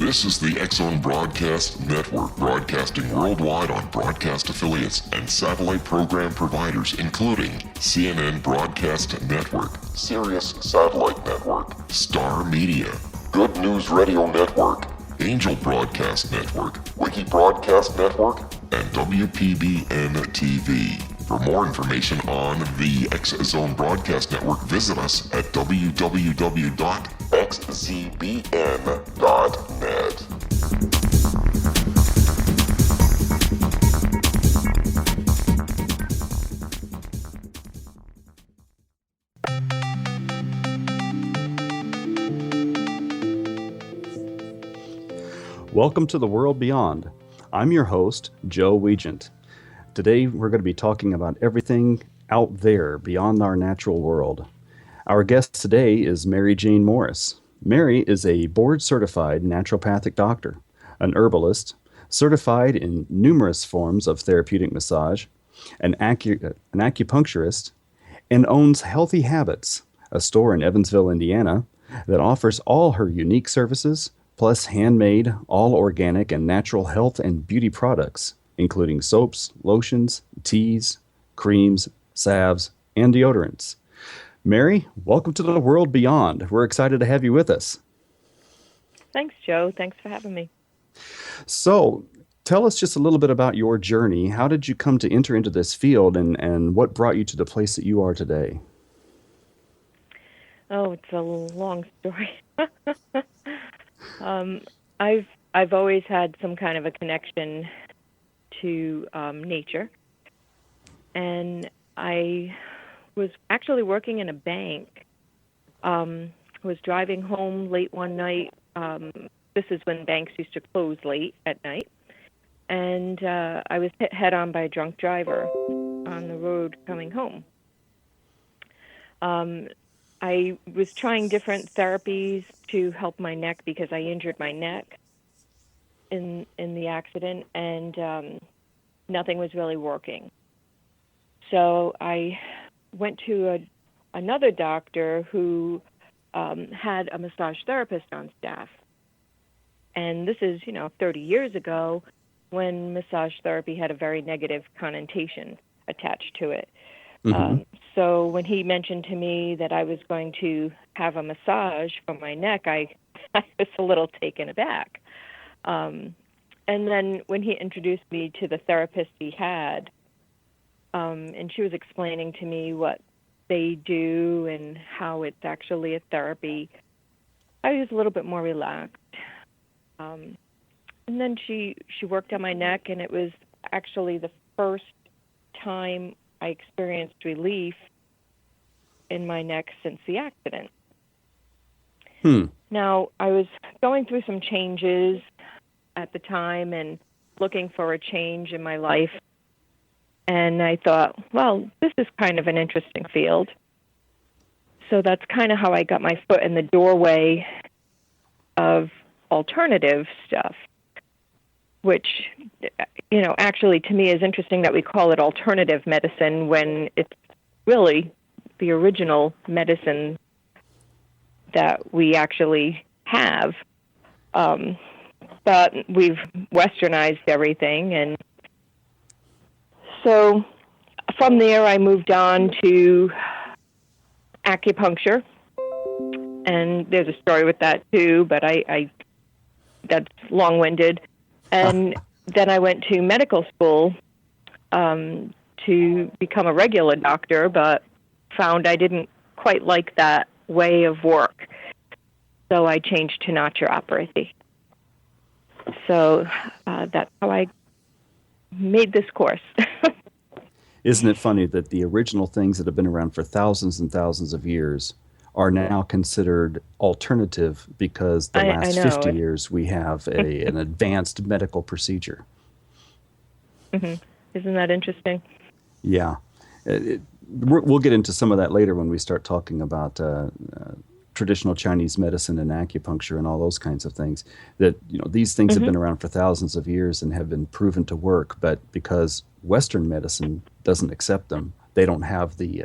This is the X-Zone Broadcast Network, broadcasting worldwide on broadcast affiliates and satellite program providers, including CNN Broadcast Network, Sirius Satellite Network, Star Media, Good News Radio Network, Angel Broadcast Network, Wiki Broadcast Network, and WPBN TV. For more information on the X-Zone Broadcast Network, visit us at www.xzbn.net. Welcome to the World Beyond. I'm your host, Joe Weigant. Today, we're going to be talking about everything out there beyond our natural world. Our guest today is Mary Jane Morris. Mary is a board-certified naturopathic doctor, an herbalist, certified in numerous forms of therapeutic massage, an acupuncturist, and owns Healthy Habits, a store in Evansville, Indiana, that offers all her unique services, plus handmade, all organic and natural health and beauty products, including soaps, lotions, teas, creams, salves, and deodorants. Mary, welcome to the World Beyond. We're excited to have you with us. Thanks, Joe. Thanks for having me. So, tell us just a little bit about your journey. How did you come to enter into this field, and what brought you to the place that you are today? Oh, it's a long story. I've always had some kind of a connection to nature, and I was actually working in a bank. Was driving home late one night. This is when banks used to close late at night, and I was hit head-on by a drunk driver on the road coming home. I was trying different therapies to help my neck because I injured my neck in the accident, and nothing was really working. So I went to another doctor who had a massage therapist on staff. And this is, 30 years ago when massage therapy had a very negative connotation attached to it. Mm-hmm. So when he mentioned to me that I was going to have a massage for my neck, I was a little taken aback. And then when he introduced me to the therapist he had, and she was explaining to me what they do and how it's actually a therapy, I was a little bit more relaxed. And then she worked on my neck, and it was actually the first time I experienced relief in my neck since the accident. Now, I was going through some changes at the time and looking for a change in my life. And I thought, well, this is kind of an interesting field. So that's kind of how I got my foot in the doorway of alternative stuff, which, actually to me is interesting that we call it alternative medicine when it's really the original medicine that we actually have. But we've westernized everything. And so from there, I moved on to acupuncture. And there's a story with that too, but I that's long-winded. And then I went to medical school to become a regular doctor, but found I didn't quite like that way of work. So I changed to naturopathy. So that's how I made this course. Isn't it funny that the original things that have been around for thousands and thousands of years are now considered alternative because the last 50 years we have an advanced medical procedure. Mm-hmm. Isn't that interesting? Yeah. We'll get into some of that later when we start talking about traditional Chinese medicine and acupuncture and all those kinds of things. That these things have been around for thousands of years and have been proven to work, but because Western medicine doesn't accept them, they don't have the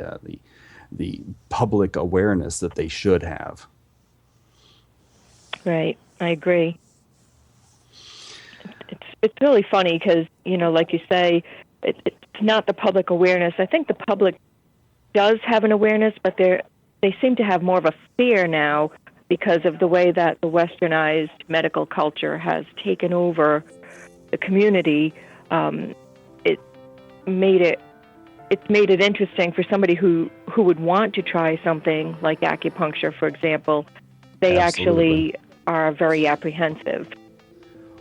public awareness that they should have. Right, I agree. it's really funny because, like you say, it's not the public awareness. I think the public does have an awareness, but they seem to have more of a fear now because of the way that the westernized medical culture has taken over the community. It's made it interesting for somebody who would want to try something like acupuncture, for example. They Absolutely. actually are very apprehensive.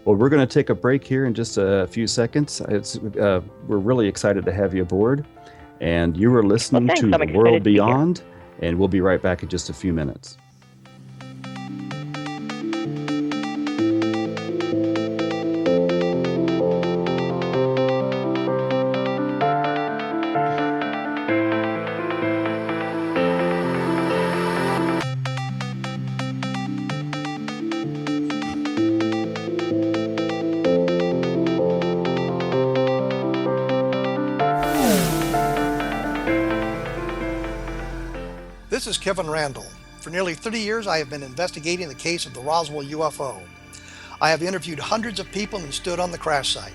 Well, we're going to take a break here in just a few seconds. We're really excited to have you aboard. And you are listening Well, thanks. to I'm The excited World to be here. Beyond, and we'll be right back in just a few minutes. This is Kevin Randall. For nearly 30 years, I have been investigating the case of the Roswell UFO. I have interviewed hundreds of people and stood on the crash site.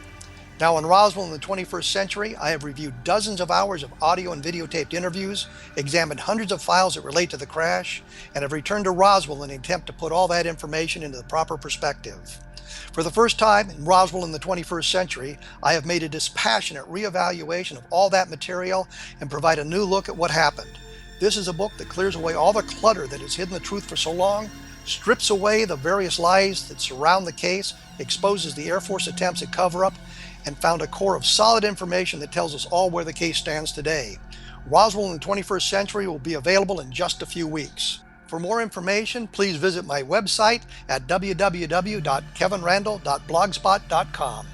Now in Roswell in the 21st century, I have reviewed dozens of hours of audio and videotaped interviews, examined hundreds of files that relate to the crash, and have returned to Roswell in an attempt to put all that information into the proper perspective. For the first time in Roswell in the 21st century, I have made a dispassionate reevaluation of all that material and provide a new look at what happened. This is a book that clears away all the clutter that has hidden the truth for so long, strips away the various lies that surround the case, exposes the Air Force attempts at cover-up, and found a core of solid information that tells us all where the case stands today. Roswell in the 21st century will be available in just a few weeks. For more information, please visit my website at www.kevinrandall.blogspot.com.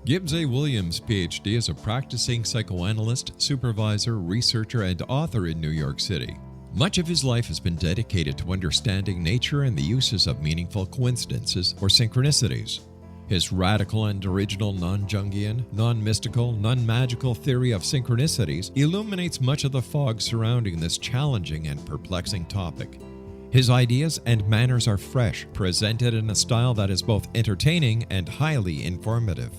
Gibbs A. Williams, Ph.D., is a practicing psychoanalyst, supervisor, researcher, and author in New York City. Much of his life has been dedicated to understanding nature and the uses of meaningful coincidences or synchronicities. His radical and original non-Jungian, non-mystical, non-magical theory of synchronicities illuminates much of the fog surrounding this challenging and perplexing topic. His ideas and manners are fresh, presented in a style that is both entertaining and highly informative.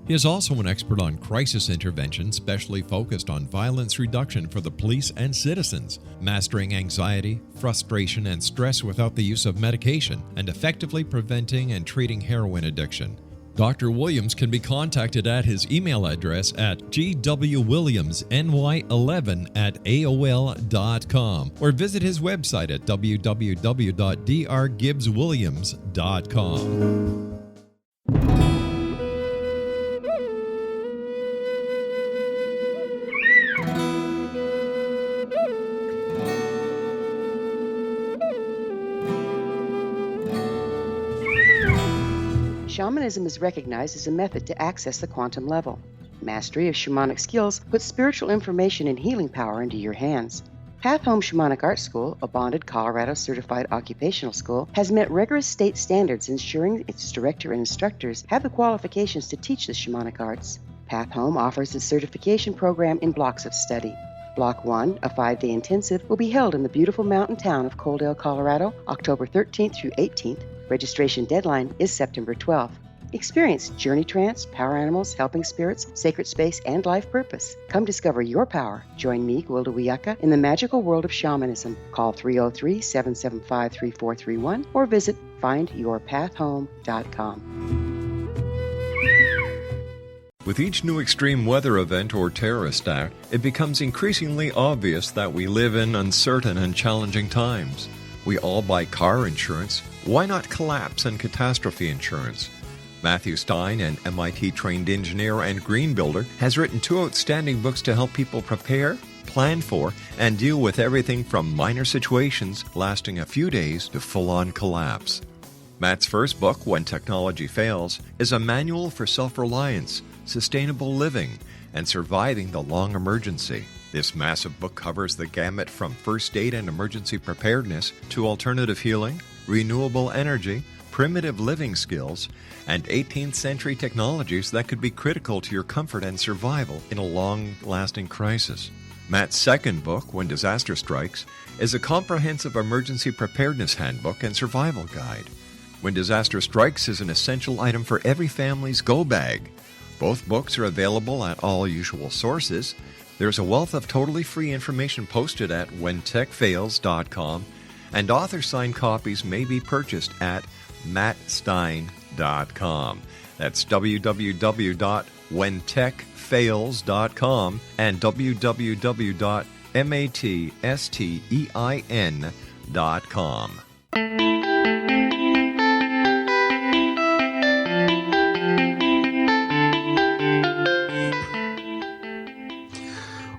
He is also an expert on crisis intervention specially focused on violence reduction for the police and citizens, mastering anxiety, frustration, and stress without the use of medication, and effectively preventing and treating heroin addiction. Dr. Williams can be contacted at his email address at gwwilliamsny11@aol.com or visit his website at www.drgibbswilliams.com. Shamanism is recognized as a method to access the quantum level. Mastery of shamanic skills puts spiritual information and healing power into your hands. Path Home Shamanic Art School, a bonded Colorado certified occupational school, has met rigorous state standards ensuring its director and instructors have the qualifications to teach the shamanic arts. Path Home offers its certification program in blocks of study. Block 1, a 5-day intensive, will be held in the beautiful mountain town of Coaldale, Colorado, October 13th through 18th. Registration deadline is September 12th. Experience journey trance, power animals, helping spirits, sacred space, and life purpose. Come discover your power. Join me, Gwilda Wiyaka, in the magical world of shamanism. Call 303-775-3431 or visit findyourpathhome.com. With each new extreme weather event or terrorist act, it becomes increasingly obvious that we live in uncertain and challenging times. We all buy car insurance. Why not collapse and catastrophe insurance? Matthew Stein, an MIT-trained engineer and green builder, has written 2 outstanding books to help people prepare, plan for, and deal with everything from minor situations lasting a few days to full-on collapse. Matt's first book, When Technology Fails, is a manual for self-reliance, sustainable living, and surviving the long emergency. This massive book covers the gamut from first aid and emergency preparedness to alternative healing, renewable energy, primitive living skills, and 18th century technologies that could be critical to your comfort and survival in a long-lasting crisis. Matt's second book, When Disaster Strikes, is a comprehensive emergency preparedness handbook and survival guide. When Disaster Strikes is an essential item for every family's go bag. Both books are available at all usual sources. There's a wealth of totally free information posted at whentechfails.com, and author-signed copies may be purchased at mattstein.com. That's www.whentechfails.com and www.mattstein.com.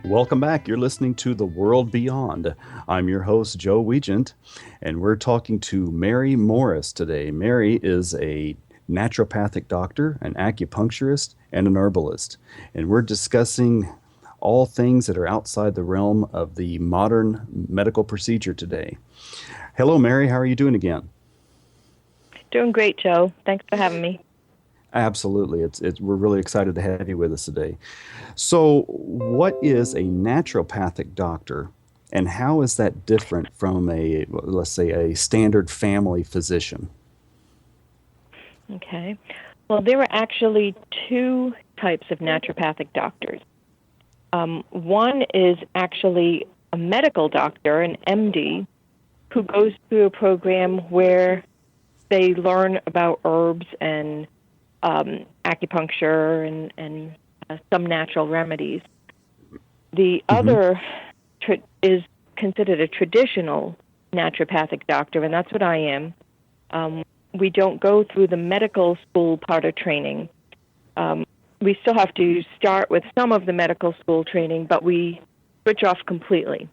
Welcome back. You're listening to The World Beyond. I'm your host, Joe Weigant, and we're talking to Mary Morris today. Mary is a naturopathic doctor, an acupuncturist, and an herbalist. And we're discussing all things that are outside the realm of the modern medical procedure today. Hello, Mary. How are you doing again? Doing great, Joe. Thanks for having me. Absolutely. We're really excited to have you with us today. So, what is a naturopathic doctor, and how is that different from let's say, a standard family physician? Okay. Well, there are actually two types of naturopathic doctors. One is actually a medical doctor, an MD, who goes through a program where they learn about herbs and acupuncture and some natural remedies. The other is considered a traditional naturopathic doctor, and that's what I am. We don't go through the medical school part of training. We still have to start with some of the medical school training, but we switch off completely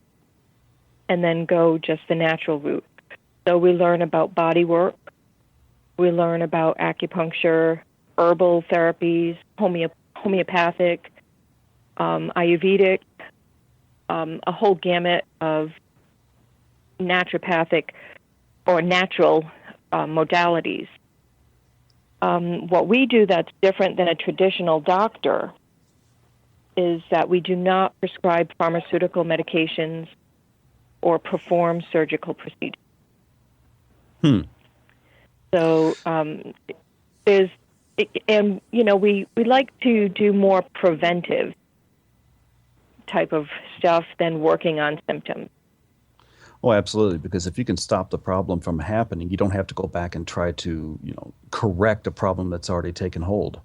and then go just the natural route. So we learn about body work, we learn about acupuncture, herbal therapies, homeopathic, Ayurvedic, a whole gamut of naturopathic or natural modalities. What we do that's different than a traditional doctor is that we do not prescribe pharmaceutical medications or perform surgical procedures. So we like to do more preventive type of stuff than working on symptoms. Oh, absolutely. Because if you can stop the problem from happening, you don't have to go back and try to, correct a problem that's already taken hold.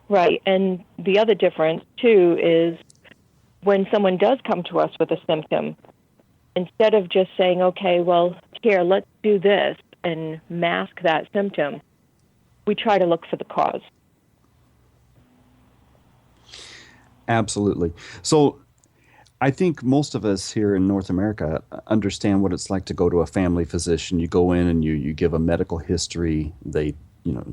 Right. And the other difference, too, is when someone does come to us with a symptom, instead of just saying, okay, well, here, let's do this and mask that symptom, we try to look for the cause. Absolutely. So I think most of us here in North America understand what it's like to go to a family physician. You go in and you give a medical history. You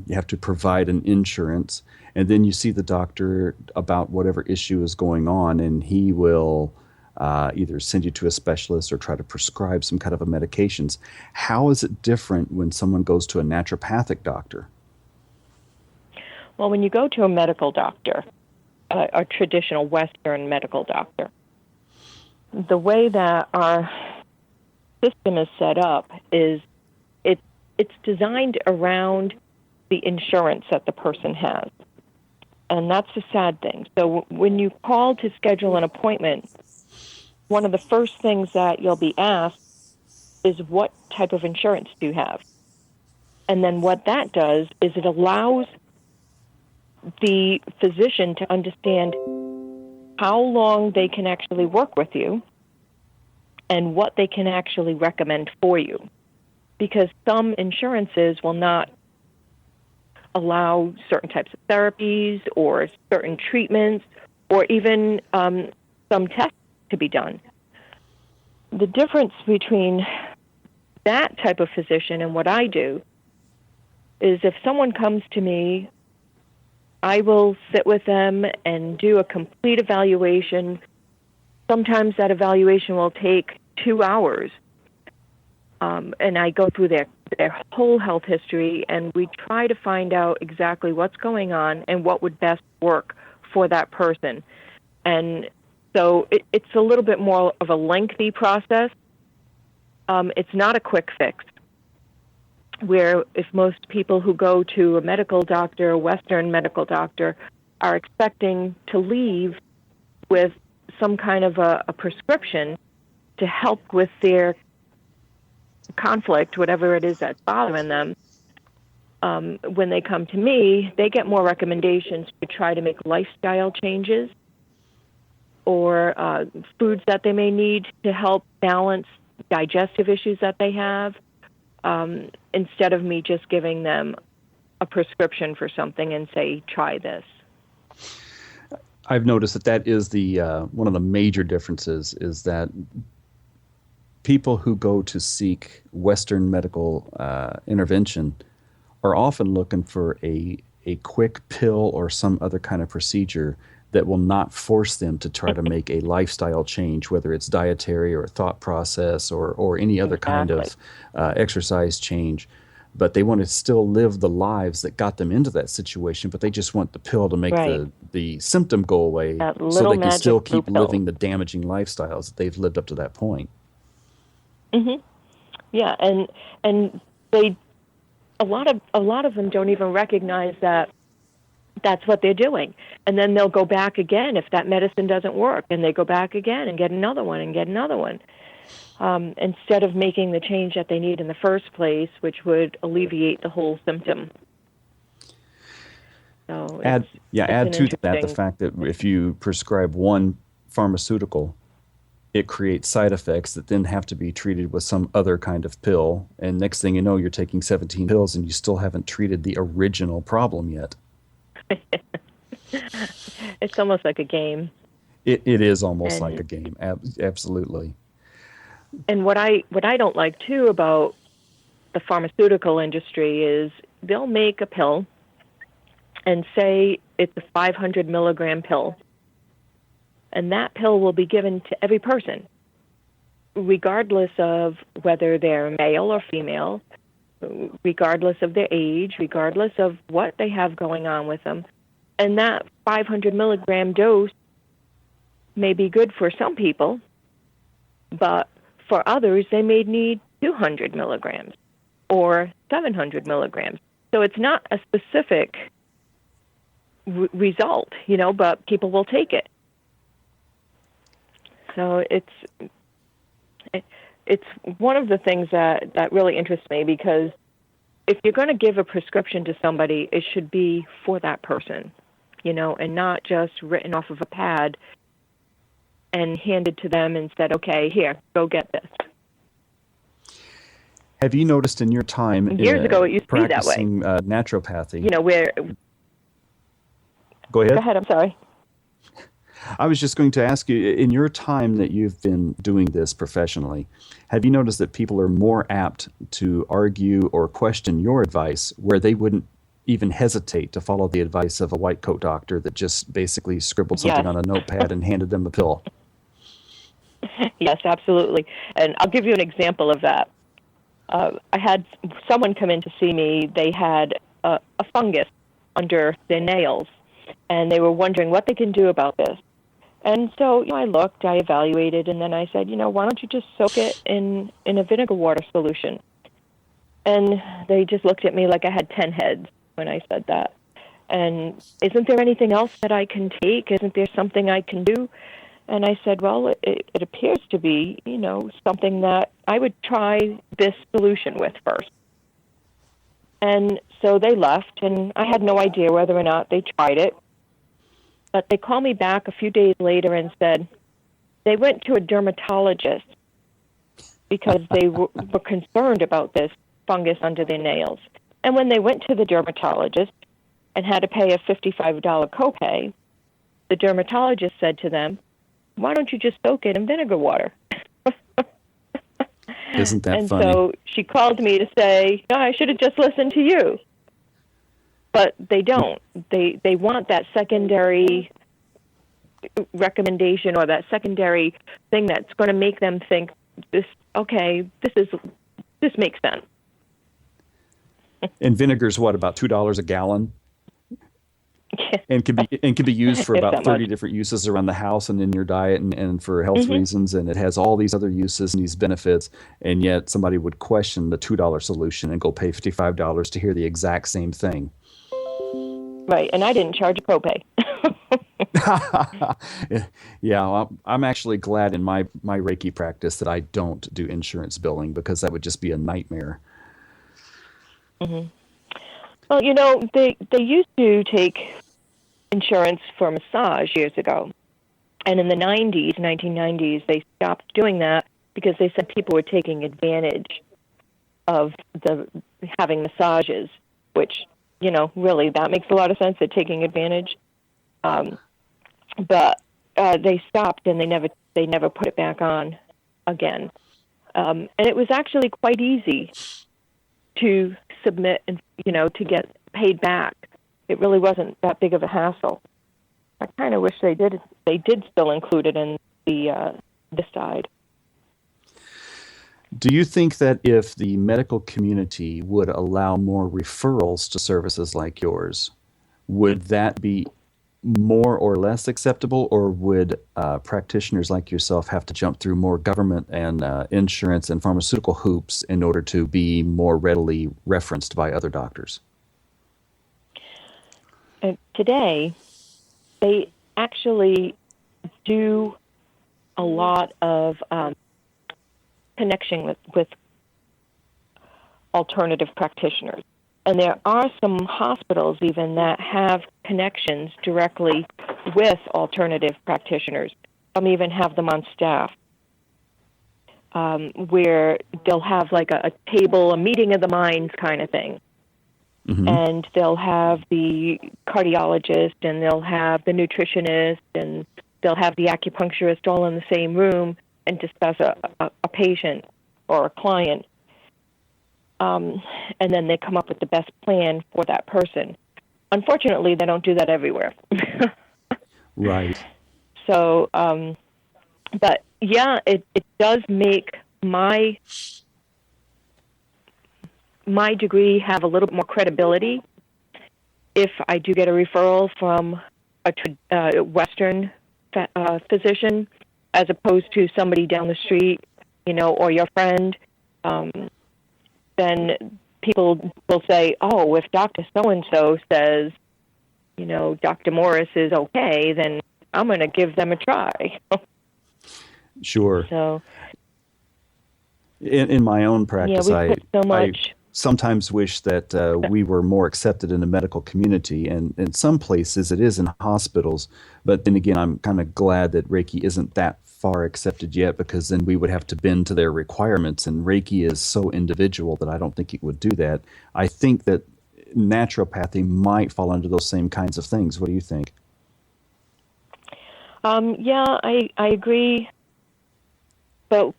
have to provide an insurance, and then you see the doctor about whatever issue is going on, and he will either send you to a specialist or try to prescribe some kind of a medications. How is it different when someone goes to a naturopathic doctor? Well, when you go to a medical doctor, a traditional Western medical doctor, the way that our system is set up is it's designed around the insurance that the person has. And that's the sad thing. So when you call to schedule an appointment, one of the first things that you'll be asked is what type of insurance do you have? And then what that does is it allows the physician to understand how long they can actually work with you and what they can actually recommend for you. Because some insurances will not allow certain types of therapies or certain treatments or even some tests to be done. The difference between that type of physician and what I do is if someone comes to me, I will sit with them and do a complete evaluation. Sometimes that evaluation will take 2 hours. And I go through their whole health history, and we try to find out exactly what's going on and what would best work for that person. And, So it's a little bit more of a lengthy process. It's not a quick fix, where if most people who go to a medical doctor, a Western medical doctor, are expecting to leave with some kind of a prescription to help with their conflict, whatever it is that's bothering them, when they come to me, they get more recommendations to try to make lifestyle changes or foods that they may need to help balance digestive issues that they have, instead of me just giving them a prescription for something and say, try this. I've noticed that is the one of the major differences is that people who go to seek Western medical intervention are often looking for a quick pill or some other kind of procedure that will not force them to try to make a lifestyle change, whether it's dietary or thought process or any other kind of exercise change. But they want to still live the lives that got them into that situation, but they just want the pill to make the symptom go away so they can still keep living the damaging lifestyles that they've lived up to that point. Mm-hmm. Yeah, and they a lot of them don't even recognize that that's what they're doing. And then they'll go back again if that medicine doesn't work, and they go back again and get another one and get another one. Instead of making the change that they need in the first place, which would alleviate the whole symptom. So add to that the fact that if you prescribe one pharmaceutical, it creates side effects that then have to be treated with some other kind of pill. And next thing you know, you're taking 17 pills and you still haven't treated the original problem yet. It's almost like a game. It is almost like a game. Absolutely. And what I don't like too about the pharmaceutical industry is they'll make a pill and say it's a 500 milligram pill, and that pill will be given to every person, regardless of whether they're male or female, regardless of their age, regardless of what they have going on with them. And that 500 milligram dose may be good for some people, but for others, they may need 200 milligrams or 700 milligrams. So it's not a specific result, but people will take it. So it's one of the things that really interests me, because if you're going to give a prescription to somebody, it should be for that person, and not just written off of a pad and handed to them and said, okay, here, go get this. Have you noticed in your time years ago it used to be that way. practicing naturopathy? Where... Go ahead. Go ahead, I'm sorry. I was just going to ask you, in your time that you've been doing this professionally, have you noticed that people are more apt to argue or question your advice where they wouldn't even hesitate to follow the advice of a white coat doctor that just basically scribbled something on a notepad and handed them a pill? Yes, absolutely. And I'll give you an example of that. I had someone come in to see me. They had a fungus under their nails, and they were wondering what they can do about this. And so I looked, I evaluated, and then I said, why don't you just soak it in a vinegar water solution? And they just looked at me like I had 10 heads when I said that. And isn't there anything else that I can take? Isn't there something I can do? And I said, well, it appears to be, something that I would try this solution with first. And so they left, and I had no idea whether or not they tried it. But they called me back a few days later and said they went to a dermatologist because they were concerned about this fungus under their nails. And when they went to the dermatologist and had to pay a $55 copay, the dermatologist said to them, why don't you just soak it in vinegar water? Isn't that funny? And so she called me to say, no, I should have just listened to you. But they don't. They want that secondary recommendation or that secondary thing that's going to make them think, this makes sense. And vinegar's what, about $2 a gallon? and can be used for If about that 30 much. different uses around the house and in your diet and for health reasons, and it has all these other uses and these benefits, and yet somebody would question the $2 solution and go pay $55 to hear the exact same thing. Right, and I didn't charge a copay. Yeah, well, I'm actually glad in my Reiki practice that I don't do insurance billing, because that would just be a nightmare. Well, they used to take insurance for massage years ago. And in the 1990s, they stopped doing that because they said people were taking advantage of having massages, which, really, that makes a lot of sense, they're taking advantage. But they stopped, and they never put it back on again. And it was actually quite easy to submit and, to get paid back. It really wasn't that big of a hassle. I kind of wish they did still include it in the side. Do you think that if the medical community would allow more referrals to services like yours, would that be more or less acceptable, or would practitioners like yourself have to jump through more government and insurance and pharmaceutical hoops in order to be more readily referenced by other doctors? Today, they actually do a lot of connection with alternative practitioners. And there are some hospitals even that have connections directly with alternative practitioners. Some even have them on staff, where they'll have like a table, a meeting of the minds kind of thing. And they'll have the cardiologist, and they'll have the nutritionist, and they'll have the acupuncturist all in the same room and discuss a patient or a client. And then they come up with the best plan for that person. Unfortunately, they don't do that everywhere. Right. So, but yeah, it does make my degree have a little bit more credibility if I do get a referral from a Western physician, as opposed to somebody down the street, or your friend. Then people will say, oh, if Dr. So-and-so says, Dr. Morris is okay, then I'm going to give them a try. Sure. So, in my own practice, we put so much. I sometimes wish that we were more accepted in the medical community, and in some places it is in hospitals. But then again, I'm kind of glad that Reiki isn't that far accepted yet, because then we would have to bend to their requirements, and Reiki is so individual that I don't think it would do that. I think that naturopathy might fall under those same kinds of things. What do you think? Yeah, I agree, but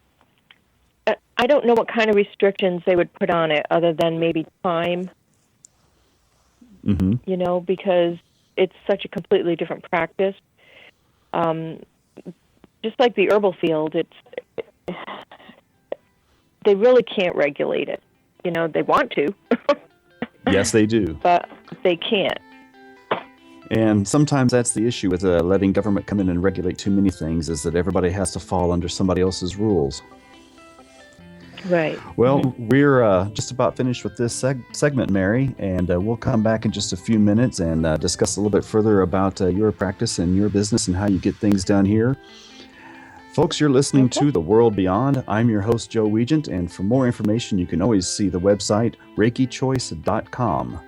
I don't know what kind of restrictions they would put on it, other than maybe time, because it's such a completely different practice. Just like the herbal field, they really can't regulate it. They want to. Yes, they do. But they can't. And sometimes that's the issue with letting government come in and regulate too many things, is that everybody has to fall under somebody else's rules. Right. Well, we're just about finished with this segment, Mary, and we'll come back in just a few minutes and discuss a little bit further about your practice and your business and how you get things done here. Folks, you're listening to The World Beyond. I'm your host, Joe Weigant, and for more information, you can always see the website reikichoice.com.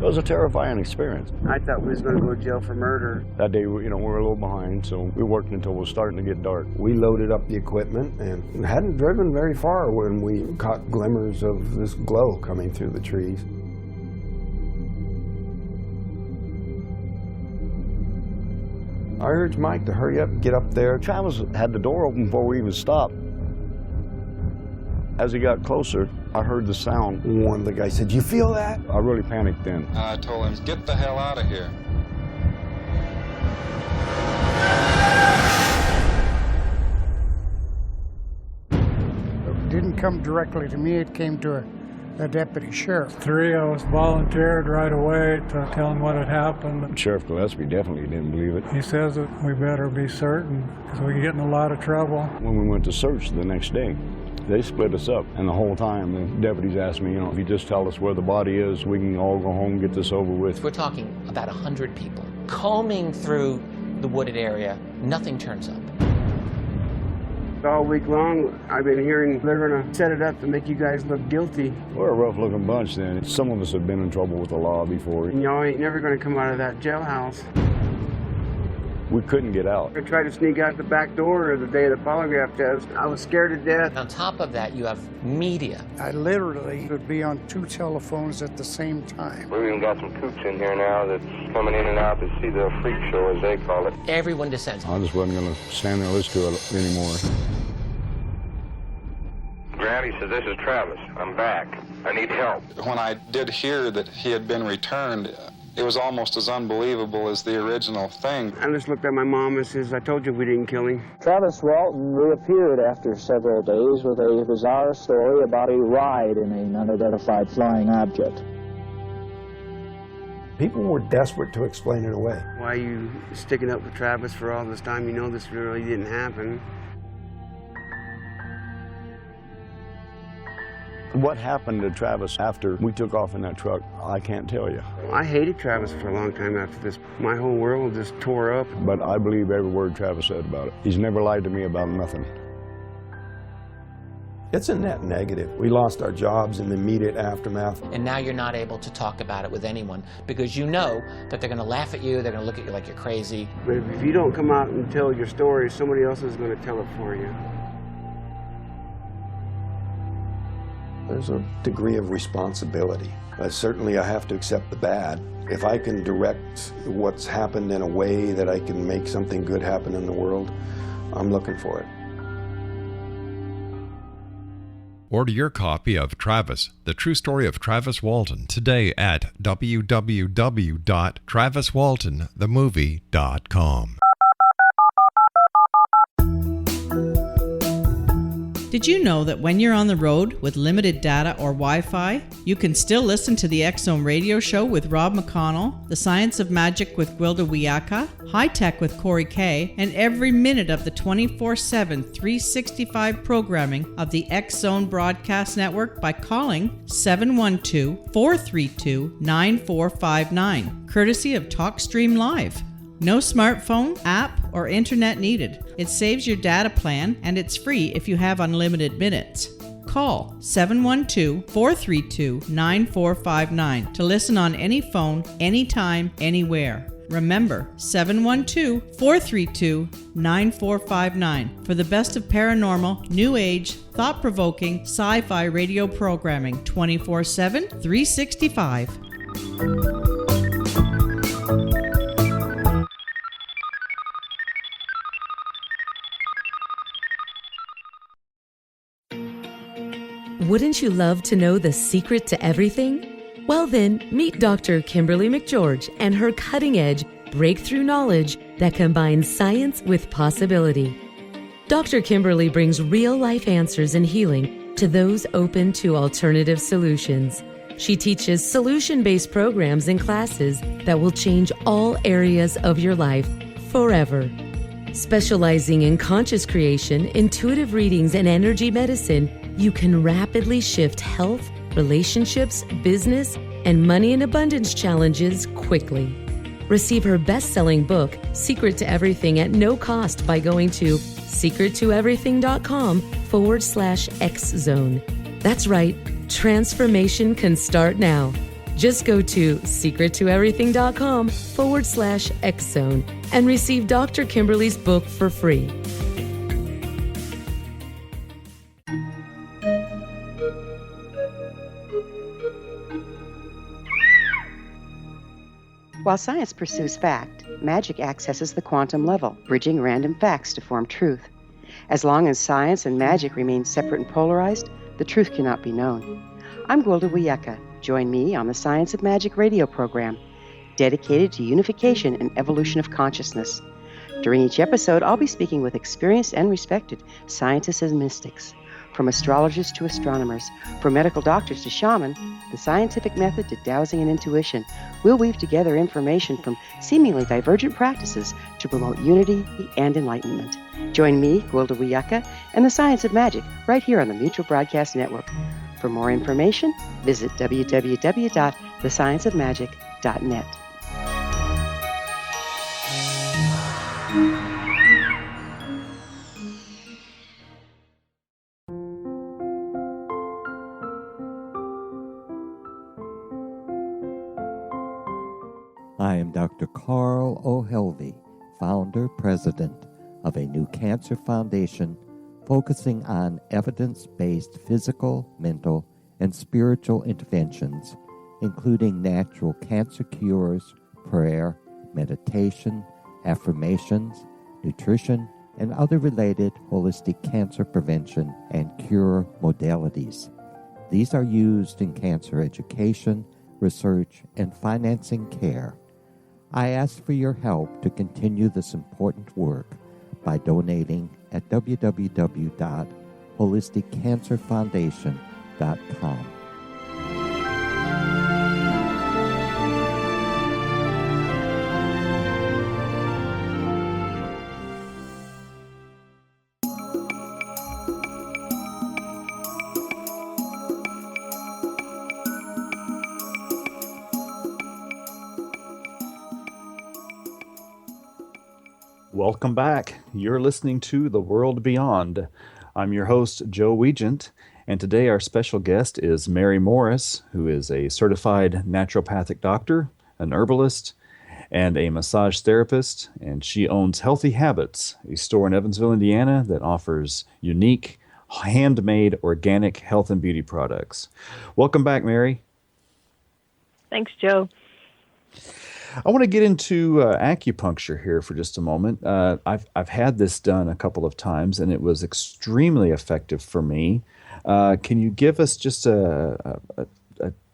It was a terrifying experience. I thought we was going to go to jail for murder. That day, we were a little behind, so we worked until it was starting to get dark. We loaded up the equipment and hadn't driven very far when we caught glimmers of this glow coming through the trees. I urged Mike to hurry up and get up there. Travis had the door open before we even stopped. As he got closer, I heard the sound. One of the guys said, "You feel that?" I really panicked then. I told him, "Get the hell out of here." It didn't come directly to me, it came to a deputy sheriff. Three of us volunteered right away to tell him what had happened. Sheriff Gillespie definitely didn't believe it. He says that we better be certain because we can get in a lot of trouble. When we went to search the next day, they split us up, and the whole time the deputies asked me, if you just tell us where the body is, we can all go home and get this over with. We're talking about 100 people. Combing through the wooded area, nothing turns up. All week long, I've been hearing they're going to set it up to make you guys look guilty. We're a rough-looking bunch then. Some of us have been in trouble with the law before. And y'all ain't never going to come out of that jailhouse. We couldn't get out. I tried to sneak out the back door the day of the polygraph test. I was scared to death. On top of that, you have media. I literally would be on 2 telephones at the same time. We've even got some coops in here now that's coming in and out to see the freak show, as they call it. Everyone descends. I just wasn't going to stand there and listen to it anymore. Granny says, "This is Travis. I'm back. I need help." When I did hear that he had been returned, it was almost as unbelievable as the original thing. I just looked at my mom and says, "I told you we didn't kill him." Travis Walton reappeared after several days with a bizarre story about a ride in an unidentified flying object. People were desperate to explain it away. Why are you sticking up with Travis for all this time? You know this really didn't happen. What happened to Travis after we took off in that truck, I can't tell you. I hated Travis for a long time after this. My whole world just tore up. But I believe every word Travis said about it. He's never lied to me about nothing. It's a net negative. We lost our jobs in the immediate aftermath. And now you're not able to talk about it with anyone because you know that they're going to laugh at you, they're going to look at you like you're crazy. But if you don't come out and tell your story, somebody else is going to tell it for you. There's a degree of responsibility. Certainly I have to accept the bad. If I can direct what's happened in a way that I can make something good happen in the world, I'm looking for it. Order your copy of Travis, The True Story of Travis Walton, today at www.traviswaltonthemovie.com. Did you know that when you're on the road with limited data or Wi-Fi, you can still listen to the X-Zone radio show with Rob McConnell, The Science of Magic with Gwilda Wiyaka, High Tech with Corey Kay, and every minute of the 24/7, 365 programming of the X-Zone Broadcast Network by calling 712-432-9459, courtesy of TalkStream Live. No smartphone, app, or internet needed. It saves your data plan, and it's free if you have unlimited minutes. Call 712-432-9459 to listen on any phone, anytime, anywhere. Remember, 712-432-9459 for the best of paranormal, new age, thought-provoking, sci-fi radio programming 24/7, 365. Wouldn't you love to know the secret to everything? Well then, meet Dr. Kimberly McGeorge and her cutting-edge breakthrough knowledge that combines science with possibility. Dr. Kimberly brings real-life answers and healing to those open to alternative solutions. She teaches solution-based programs and classes that will change all areas of your life forever. Specializing in conscious creation, intuitive readings, and energy medicine, you can rapidly shift health, relationships, business, and money and abundance challenges quickly. Receive her best-selling book, Secret to Everything, at no cost by going to secrettoeverything.com/X-Zone. That's right, transformation can start now. Just go to secrettoeverything.com/X-Zone and receive Dr. Kimberly's book for free. While science pursues fact, magic accesses the quantum level, bridging random facts to form truth. As long as science and magic remain separate and polarized, the truth cannot be known. I'm Gwilda Wiyaka. Join me on the Science of Magic radio program, dedicated to unification and evolution of consciousness. During each episode, I'll be speaking with experienced and respected scientists and mystics. From astrologers to astronomers, from medical doctors to shaman, the scientific method to dowsing and intuition, we'll weave together information from seemingly divergent practices to promote unity and enlightenment. Join me, Gwilda Wiyaka, and the Science of Magic right here on the Mutual Broadcast Network. For more information, visit www.thescienceofmagic.net. I am Dr. Carl O'Helvey, founder, president of a new cancer foundation focusing on evidence-based physical, mental, and spiritual interventions, including natural cancer cures, prayer, meditation, affirmations, nutrition, and other related holistic cancer prevention and cure modalities. These are used in cancer education, research, and financing care. I ask for your help to continue this important work by donating at www.holisticcancerfoundation.com. Welcome back. You're listening to The World Beyond. I'm your host, Joe Weigant, and today our special guest is Mary Morris, who is a certified naturopathic doctor, an herbalist, and a massage therapist, and she owns Healthy Habits, a store in Evansville, Indiana that offers unique, handmade, organic health and beauty products. Welcome back, Mary. Thanks, Joe. I want to get into acupuncture here for just a moment. I've had this done a couple of times, and it was extremely effective for me. Can you give us just a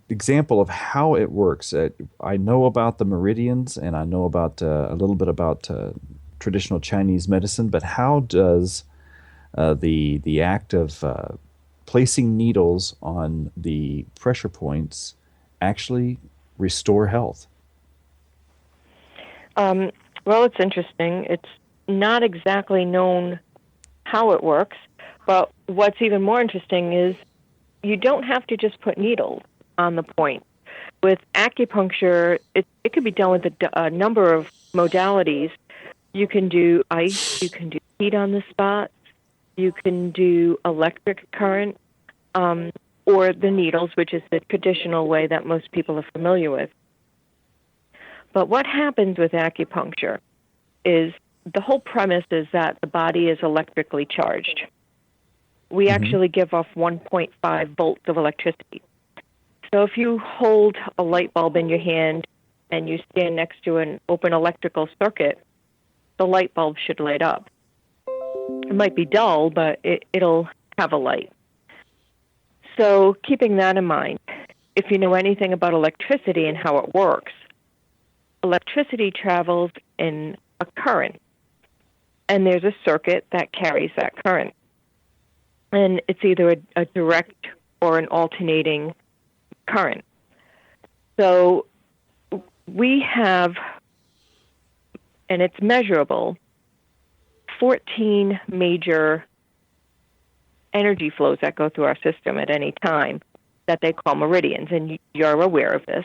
example of how it works? I know about the meridians, and I know about a little bit about traditional Chinese medicine, but how does the act of placing needles on the pressure points actually restore health? Well, it's interesting. It's not exactly known how it works, but what's even more interesting is you don't have to just put needles on the point. With acupuncture, it could be done with a number of modalities. You can do ice, you can do heat on the spot, you can do electric current, or the needles, which is the traditional way that most people are familiar with. But what happens with acupuncture is the whole premise is that the body is electrically charged. We actually give off 1.5 volts of electricity. So if you hold a light bulb in your hand and you stand next to an open electrical circuit, the light bulb should light up. It might be dull, but it'll have a light. So keeping that in mind, if you know anything about electricity and how it works, electricity travels in a current, and there's a circuit that carries that current. And it's either a direct or an alternating current. So we have, and it's measurable, 14 major energy flows that go through our system at any time that they call meridians, and you're aware of this.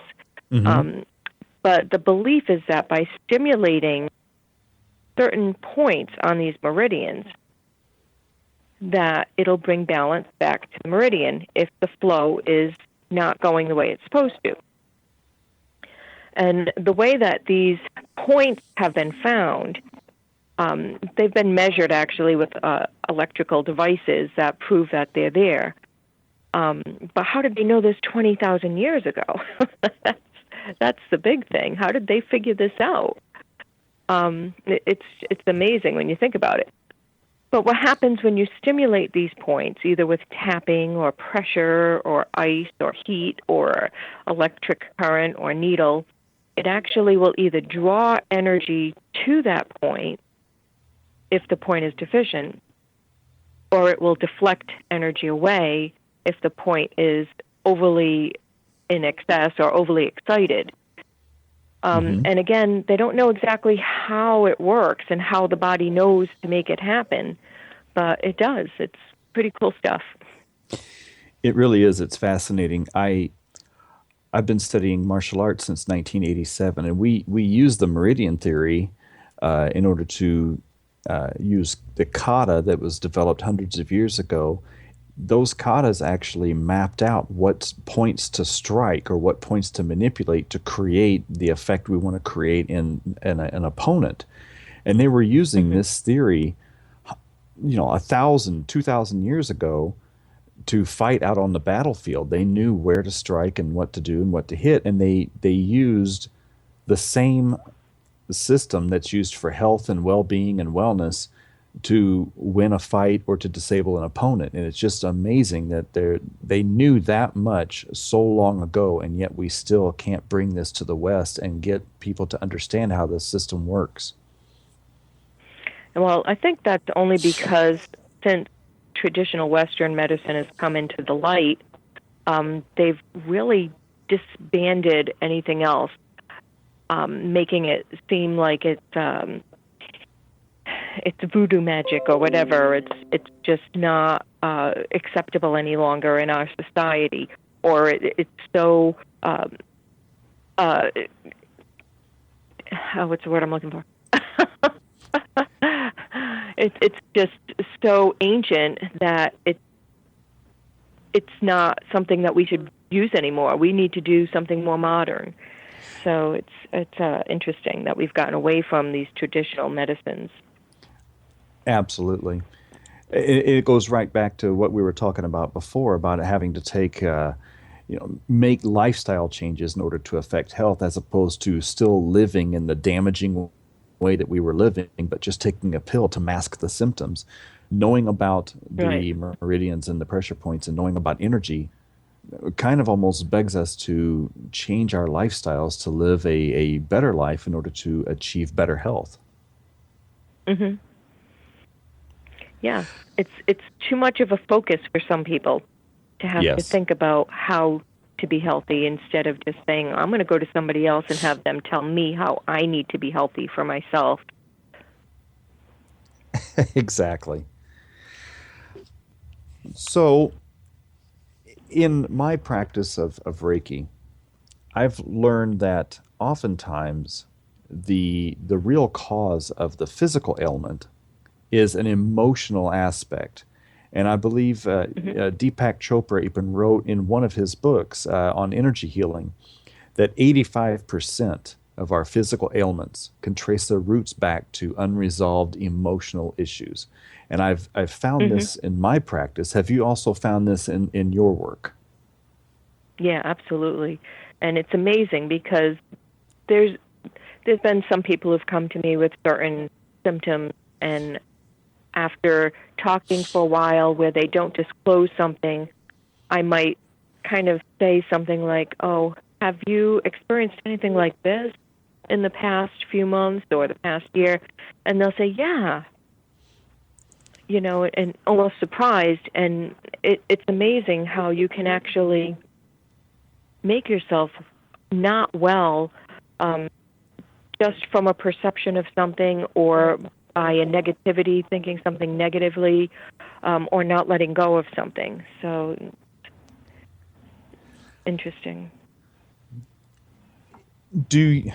But the belief is that by stimulating certain points on these meridians, that it'll bring balance back to the meridian if the flow is not going the way it's supposed to. And the way that these points have been found, they've been measured actually with electrical devices that prove that they're there. But how did they know this 20,000 years ago? That's the big thing. How did they figure this out? It's amazing when you think about it. But what happens when you stimulate these points, either with tapping or pressure or ice or heat or electric current or needle, it actually will either draw energy to that point if the point is deficient, or it will deflect energy away if the point is overly in excess or overly excited. And again, they don't know exactly how it works and how the body knows to make it happen, but it does. It's pretty cool stuff. It really is. It's fascinating. I've been studying martial arts since 1987, and we use the meridian theory in order to use the kata that was developed hundreds of years ago. Those katas actually mapped out what points to strike or what points to manipulate to create the effect we want to create in an opponent. And they were using this theory, 1,000, 2,000 years ago to fight out on the battlefield. They knew where to strike and what to do and what to hit, and they used the same system that's used for health and well-being and wellness to win a fight or to disable an opponent. And it's just amazing that they knew that much so long ago, and yet we still can't bring this to the West and get people to understand how this system works. Well, I think that's only because since traditional Western medicine has come into the light, they've really disbanded anything else, making it seem like it's voodoo magic or whatever. It's just not acceptable any longer in our society, or it's so what's the word I'm looking for? It's just so ancient that it's not something that we should use anymore. We need to do something more modern. So it's interesting that we've gotten away from these traditional medicines. Absolutely. It goes right back to what we were talking about before, about having to take, make lifestyle changes in order to affect health, as opposed to still living in the damaging way that we were living, but just taking a pill to mask the symptoms. Knowing about the meridians and the pressure points and knowing about energy kind of almost begs us to change our lifestyles to live a better life in order to achieve better health. Mm-hmm. Yeah, it's too much of a focus for some people to have to think about how to be healthy instead of just saying, I'm going to go to somebody else and have them tell me how I need to be healthy for myself. Exactly. So, in my practice of Reiki, I've learned that oftentimes the real cause of the physical ailment is an emotional aspect. And I believe Deepak Chopra even wrote in one of his books on energy healing that 85% of our physical ailments can trace their roots back to unresolved emotional issues. And I've found this in my practice. Have you also found this in your work? Yeah, absolutely. And it's amazing because there's been some people who've come to me with certain symptoms, and after talking for a while where they don't disclose something, I might kind of say something like, oh, have you experienced anything like this in the past few months or the past year? And they'll say, yeah, and almost surprised. And it's amazing how you can actually make yourself not well just from a perception of something, or by a negativity, thinking something negatively, or not letting go of something. So, interesting. Do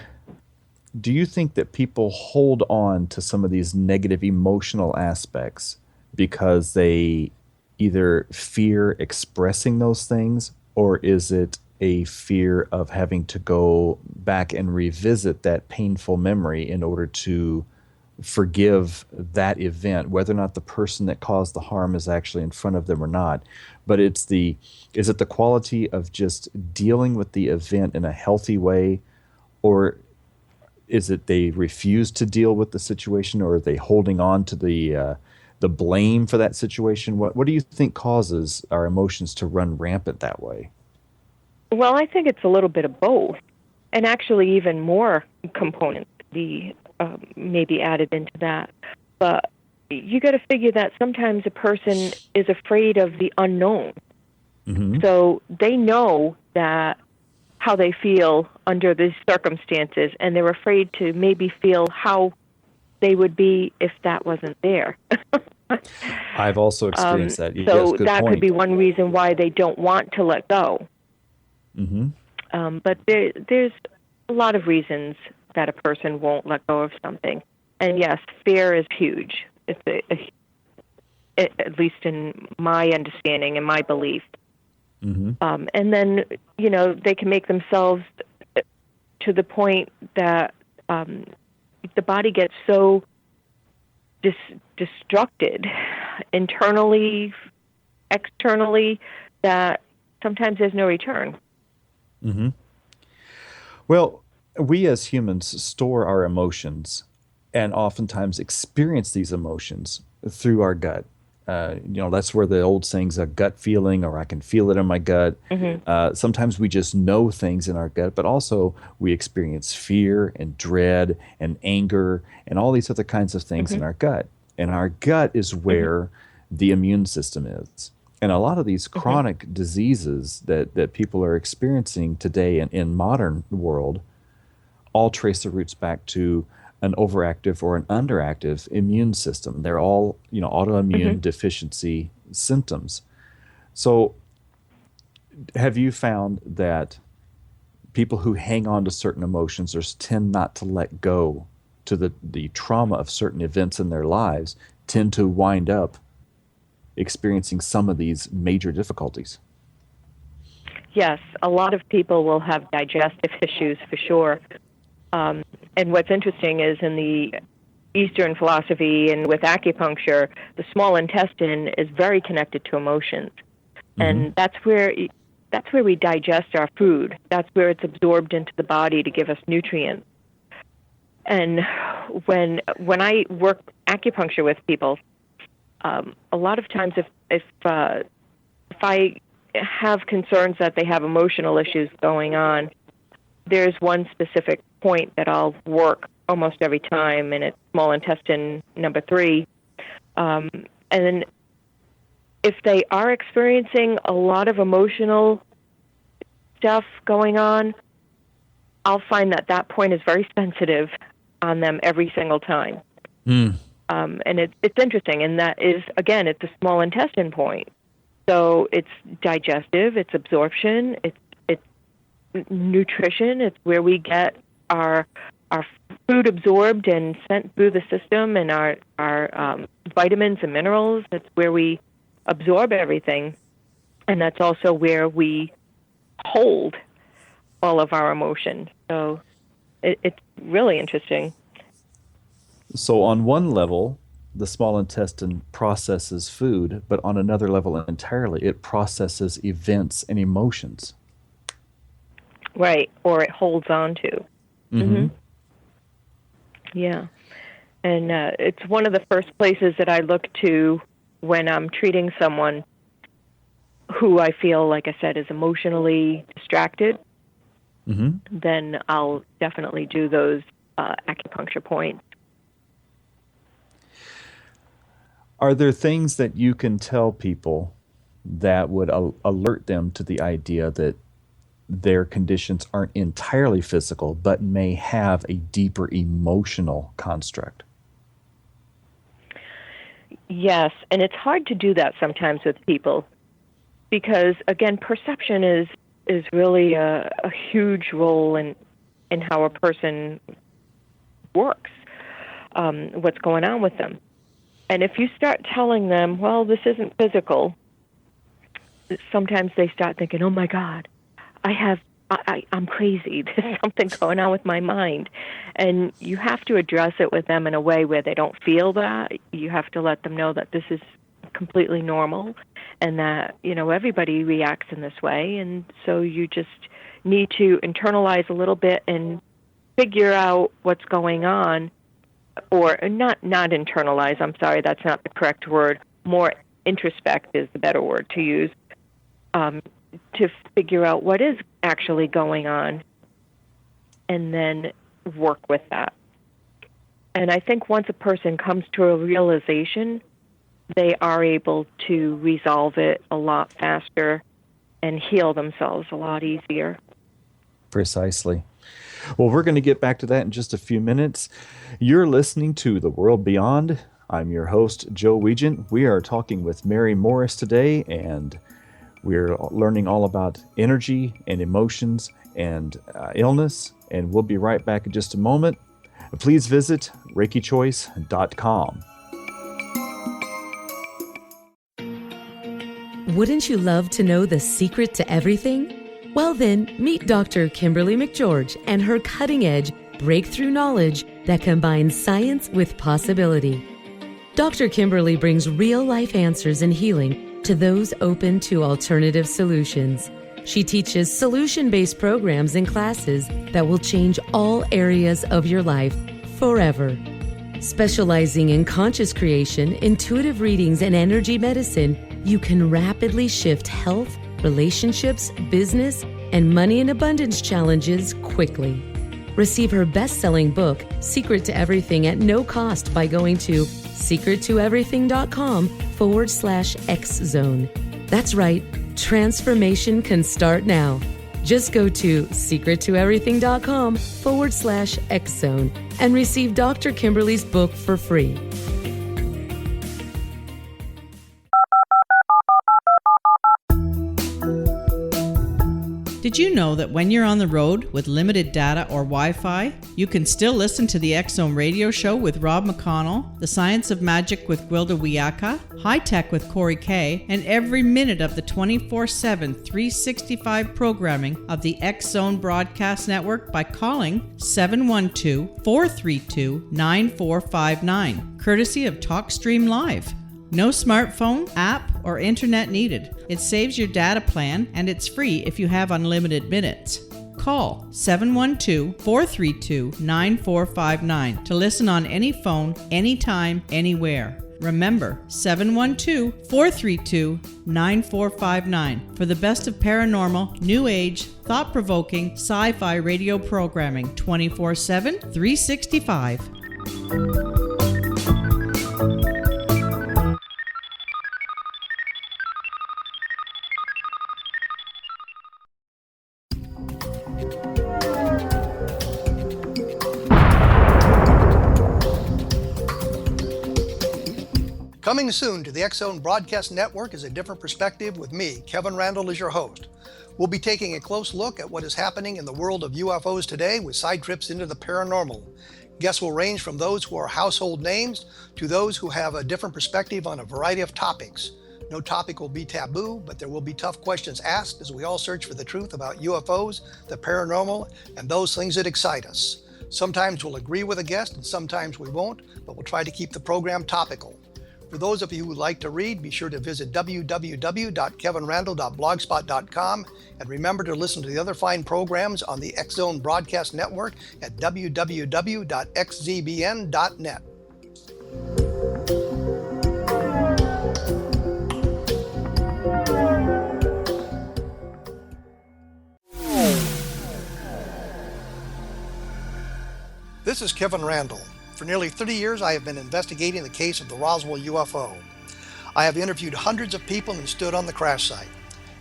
you think that people hold on to some of these negative emotional aspects because they either fear expressing those things, or is it a fear of having to go back and revisit that painful memory in order to forgive that event, whether or not the person that caused the harm is actually in front of them or not. But is it the quality of just dealing with the event in a healthy way, or is it they refuse to deal with the situation, or are they holding on to the blame for that situation? What do you think causes our emotions to run rampant that way? Well, I think it's a little bit of both, and actually even more components be maybe added into that. But you got to figure that sometimes a person is afraid of the unknown. Mm-hmm. So they know that how they feel under these circumstances, and they're afraid to maybe feel how they would be if that wasn't there. I've also experienced that. So Yes, good that point. could be one reason why they don't want to let go. Mm-hmm. But there's a lot of reasons that a person won't let go of something. And yes, fear is huge. It's at least in my understanding and my belief. Mm-hmm. And then, they can make themselves to the point that the body gets so destructed internally, externally, that sometimes there's no return. Mm-hmm. Well, we as humans store our emotions and oftentimes experience these emotions through our gut. That's where the old saying's a gut feeling, or I can feel it in my gut. Mm-hmm. Sometimes we just know things in our gut, but also we experience fear and dread and anger and all these other kinds of things in our gut. And our gut is where the immune system is. And a lot of these chronic diseases that people are experiencing today in modern world all trace their roots back to an overactive or an underactive immune system. They're all, autoimmune deficiency symptoms. So have you found that people who hang on to certain emotions or tend not to let go to the trauma of certain events in their lives tend to wind up experiencing some of these major difficulties? Yes, a lot of people will have digestive issues for sure. And what's interesting is in the Eastern philosophy and with acupuncture, the small intestine is very connected to emotions. And that's where we digest our food. That's where it's absorbed into the body to give us nutrients. And when I work acupuncture with people, a lot of times if I have concerns that they have emotional issues going on, there's one specific point that I'll work almost every time, and it's small intestine number 3. And then if they are experiencing a lot of emotional stuff going on, I'll find that point is very sensitive on them every single time. And it's interesting, and that is, again, it's a small intestine point. So it's digestive, it's absorption, it's nutrition. It's where we get our food absorbed and sent through the system, and our vitamins and minerals. It's where we absorb everything, and that's also where we hold all of our emotions. So it's really interesting. So on one level, the small intestine processes food, but on another level entirely, it processes events and emotions. Right, or it holds on to. Yeah. And it's one of the first places that I look to when I'm treating someone who I feel, like I said, is emotionally distracted. Then I'll definitely do those acupuncture points. Are there things that you can tell people that would alert them to the idea that their conditions aren't entirely physical, but may have a deeper emotional construct? Yes, and it's hard to do that sometimes with people because, again, perception is really a huge role in how a person works, what's going on with them. And if you start telling them, well, this isn't physical, sometimes they start thinking, oh my God, I have I'm crazy. There's something going on with my mind. And you have to address it with them in a way where they don't feel that. You have to let them know that this is completely normal and that, everybody reacts in this way. And so you just need to internalize a little bit and figure out what's going on, or not internalize. I'm sorry, that's not the correct word. More introspect is the better word to use, to figure out what is actually going on and then work with that. And I think once a person comes to a realization, they are able to resolve it a lot faster and heal themselves a lot easier. Precisely. Well, we're going to get back to that in just a few minutes. You're listening to The World Beyond. I'm your host, Joe Weigant. We are talking with Mary Morris today, and we're learning all about energy and emotions and illness, and we'll be right back in just a moment. Please visit ReikiChoice.com. Wouldn't you love to know the secret to everything? Well then, meet Dr. Kimberly McGeorge and her cutting-edge breakthrough knowledge that combines science with possibility. Dr. Kimberly brings real-life answers and healing to those open to alternative solutions. She teaches solution-based programs and classes that will change all areas of your life forever. Specializing in conscious creation, intuitive readings, and energy medicine, you can rapidly shift health, relationships, business, and money and abundance challenges quickly. Receive her best-selling book, Secret to Everything, at no cost by going to secrettoeverything.com/X-Zone. That's right, transformation can start now. Just go to secrettoeverything.com/X-Zone and receive Dr. Kimberly's book for free. Did you know that when you're on the road with limited data or Wi-Fi, you can still listen to the X-Zone radio show with Rob McConnell, The Science of Magic with Gwilda Wiyaka, High Tech with Corey Kay, and every minute of the 24/7, 365 programming of the X-Zone Broadcast Network by calling 712-432-9459, courtesy of TalkStream Live. No smartphone, app, or internet needed. It saves your data plan, and it's free if you have unlimited minutes. Call 712-432-9459 to listen on any phone, anytime, anywhere. Remember, 712-432-9459 for the best of paranormal, new age, thought-provoking, sci-fi radio programming 24/7, 365. Coming soon to the X-Zone Broadcast Network is A Different Perspective with me, Kevin Randall, as your host. We'll be taking a close look at what is happening in the world of UFOs today with side trips into the paranormal. Guests will range from those who are household names to those who have a different perspective on a variety of topics. No topic will be taboo, but there will be tough questions asked as we all search for the truth about UFOs, the paranormal, and those things that excite us. Sometimes we'll agree with a guest and sometimes we won't, but we'll try to keep the program topical. For those of you who would like to read, be sure to visit www.kevinrandall.blogspot.com and remember to listen to the other fine programs on the X-Zone Broadcast Network at www.xzbn.net. This is Kevin Randall. For nearly 30 years, I have been investigating the case of the Roswell UFO. I have interviewed hundreds of people and stood on the crash site.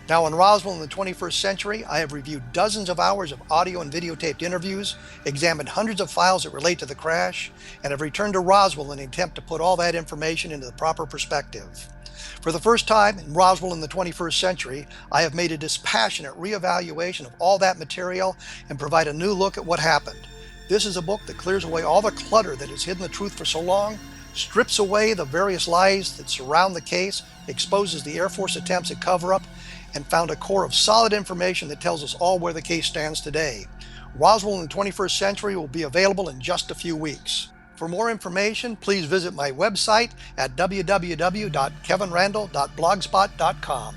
Now in Roswell in the 21st century, I have reviewed dozens of hours of audio and videotaped interviews, examined hundreds of files that relate to the crash, and have returned to Roswell in an attempt to put all that information into the proper perspective. For the first time in Roswell in the 21st century, I have made a dispassionate reevaluation of all that material and provide a new look at what happened. This is a book that clears away all the clutter that has hidden the truth for so long, strips away the various lies that surround the case, exposes the Air Force attempts at cover-up, and found a core of solid information that tells us all where the case stands today. Roswell in the 21st Century will be available in just a few weeks. For more information, please visit my website at www.kevinrandall.blogspot.com.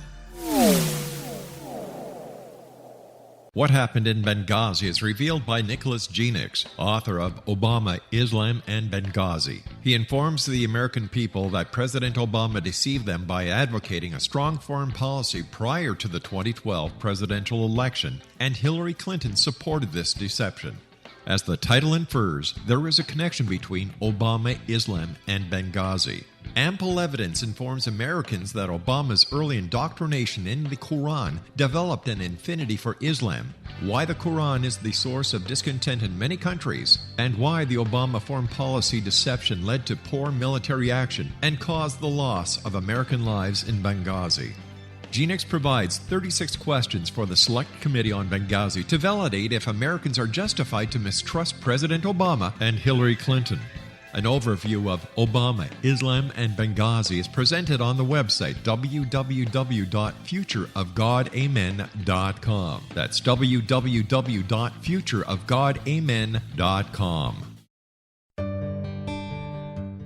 What Happened in Benghazi is revealed by Nicholas Genix, author of Obama, Islam, and Benghazi. He informs the American people that President Obama deceived them by advocating a strong foreign policy prior to the 2012 presidential election, and Hillary Clinton supported this deception. As the title infers, there is a connection between Obama, Islam, and Benghazi. Ample evidence informs Americans that Obama's early indoctrination in the Quran developed an affinity for Islam, why the Quran is the source of discontent in many countries, and why the Obama foreign policy deception led to poor military action and caused the loss of American lives in Benghazi. Genix provides 36 questions for the Select Committee on Benghazi to validate if Americans are justified to mistrust President Obama and Hillary Clinton. An overview of Obama, Islam, and Benghazi is presented on the website www.futureofgodamen.com. That's www.futureofgodamen.com.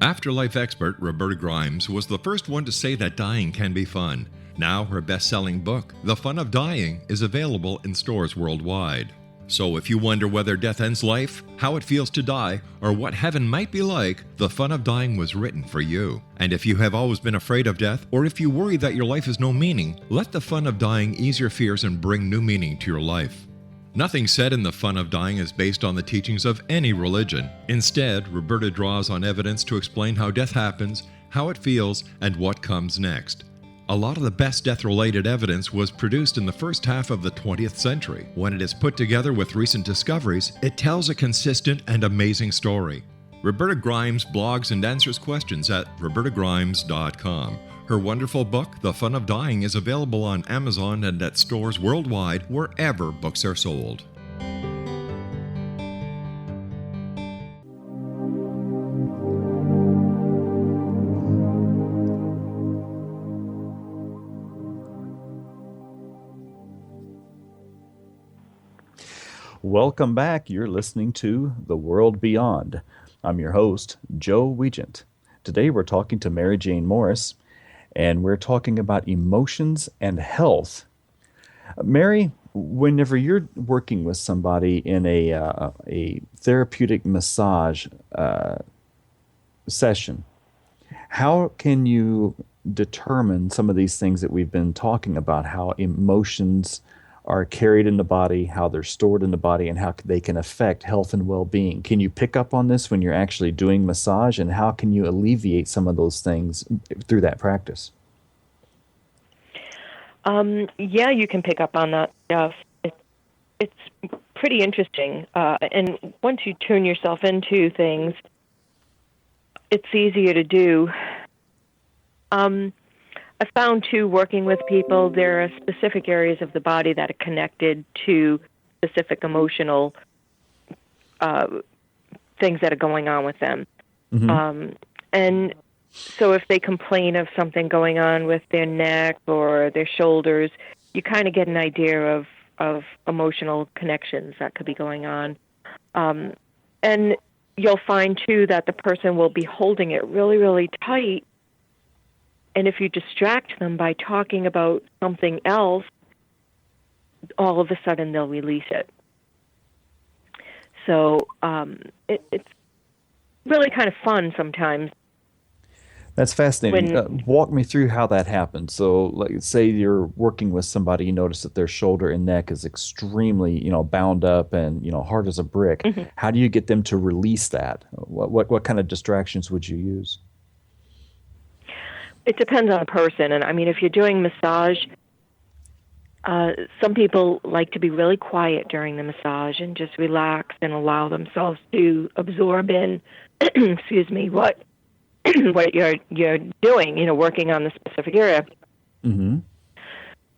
Afterlife expert Roberta Grimes was the first one to say that dying can be fun. Now her best-selling book, The Fun of Dying, is available in stores worldwide. So if you wonder whether death ends life, how it feels to die, or what heaven might be like, The Fun of Dying was written for you. And if you have always been afraid of death, or if you worry that your life has no meaning, let The Fun of Dying ease your fears and bring new meaning to your life. Nothing said in The Fun of Dying is based on the teachings of any religion. Instead, Roberta draws on evidence to explain how death happens, how it feels, and what comes next. A lot of the best death-related evidence was produced in the first half of the 20th century. When it is put together with recent discoveries, it tells a consistent and amazing story. Roberta Grimes blogs and answers questions at robertagrimes.com. Her wonderful book, The Fun of Dying, is available on Amazon and at stores worldwide wherever books are sold. Welcome back. You're listening to The World Beyond. I'm your host, Joe Weigant. Today we're talking to Mary Jane Morris, and we're talking about emotions and health. Mary, whenever you're working with somebody in a therapeutic massage session, how can you determine some of these things that we've been talking about, how emotions are carried in the body, how they're stored in the body, and how they can affect health and well-being? Can you pick up on this when you're actually doing massage, and how can you alleviate some of those things through that practice? Yeah, you can pick up on that stuff. It's pretty interesting. And once you tune yourself into things, it's easier to do. I found, too, working with people, there are specific areas of the body that are connected to specific emotional things that are going on with them. Mm-hmm. And so if they complain of something going on with their neck or their shoulders, you kind of get an idea of emotional connections that could be going on. And you'll find, too, that the person will be holding it really, really tight. And if you distract them by talking about something else, all of a sudden they'll release it. So it's really kind of fun sometimes. That's fascinating. Walk me through how that happens. So, like, say you're working with somebody, you notice that their shoulder and neck is extremely, bound up and, hard as a brick. Mm-hmm. How do you get them to release that? What kind of distractions would you use? It depends on the person. And I mean, if you're doing massage, some people like to be really quiet during the massage and just relax and allow themselves to absorb in, what you're doing, working on the specific area. Mm-hmm.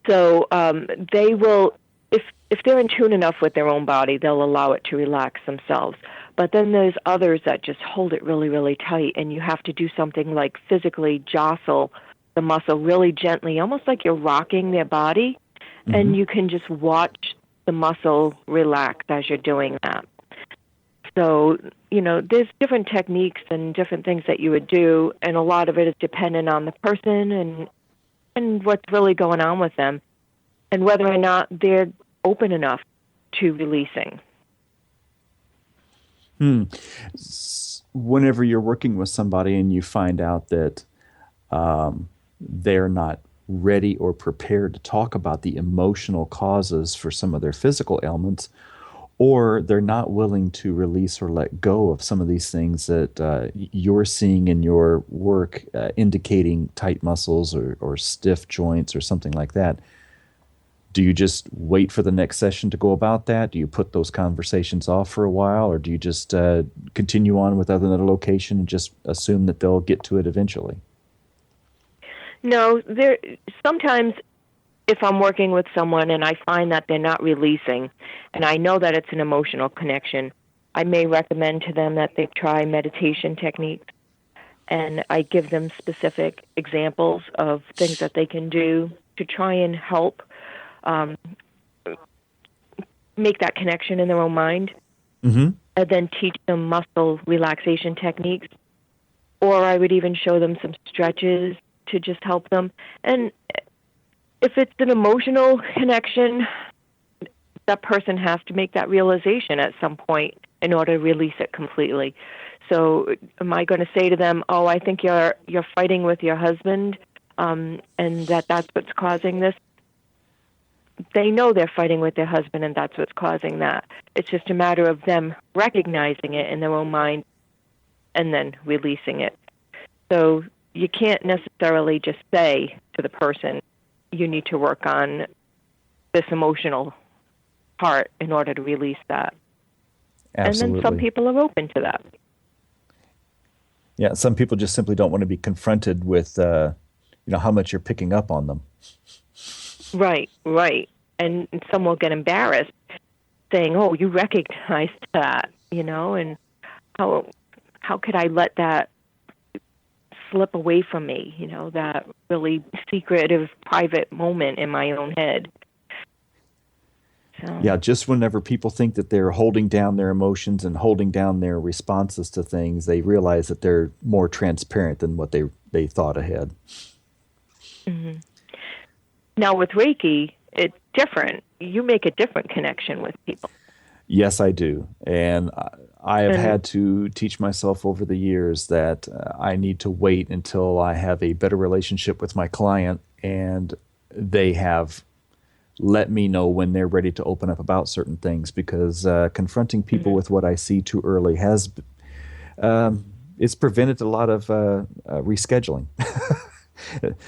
So they will, if they're in tune enough with their own body, they'll allow it to relax themselves. But then there's others that just hold it really, really tight, and you have to do something like physically jostle the muscle really gently, almost like you're rocking their body, and you can just watch the muscle relax as you're doing that. So, there's different techniques and different things that you would do, and a lot of it is dependent on the person and what's really going on with them, and whether or not they're open enough to releasing. Whenever you're working with somebody and you find out that they're not ready or prepared to talk about the emotional causes for some of their physical ailments, or they're not willing to release or let go of some of these things that you're seeing in your work, indicating tight muscles or stiff joints or something like that, do you just wait for the next session to go about that? Do you put those conversations off for a while, or do you just continue on with another location and just assume that they'll get to it eventually? No, sometimes if I'm working with someone and I find that they're not releasing, and I know that it's an emotional connection, I may recommend to them that they try meditation techniques, and I give them specific examples of things that they can do to try and help make that connection in their own mind, and then teach them muscle relaxation techniques. Or I would even show them some stretches to just help them. And if it's an emotional connection, that person has to make that realization at some point in order to release it completely. So am I going to say to them, oh, I think you're fighting with your husband, and that's what's causing this? They know they're fighting with their husband, and that's what's causing that. It's just a matter of them recognizing it in their own mind and then releasing it. So you can't necessarily just say to the person, you need to work on this emotional part in order to release that. Absolutely. And then some people are open to that. Yeah, some people just simply don't want to be confronted with, how much you're picking up on them. Right. And some will get embarrassed saying, oh, you recognized that, and how could I let that slip away from me, that really secretive, private moment in my own head. So. Yeah, just whenever people think that they're holding down their emotions and holding down their responses to things, they realize that they're more transparent than what they thought ahead. Mm-hmm. Now with Reiki, it's different. You make a different connection with people. Yes, I do. And I have had to teach myself over the years that I need to wait until I have a better relationship with my client and they have let me know when they're ready to open up about certain things, because confronting people with what I see too early has it's prevented a lot of rescheduling.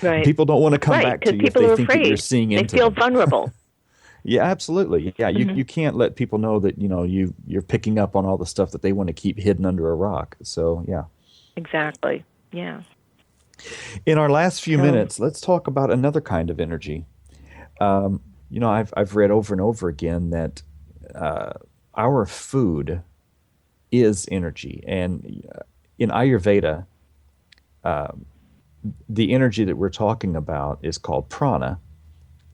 Right. People don't want to come back to you if they think that you're seeing into them. They feel vulnerable. Yeah, absolutely. Yeah, you can't let people know that you're picking up on all the stuff that they want to keep hidden under a rock. So yeah. Exactly. Yeah. In our last few minutes, let's talk about another kind of energy. I've read over and over again that our food is energy, and in Ayurveda, the energy that we're talking about is called prana.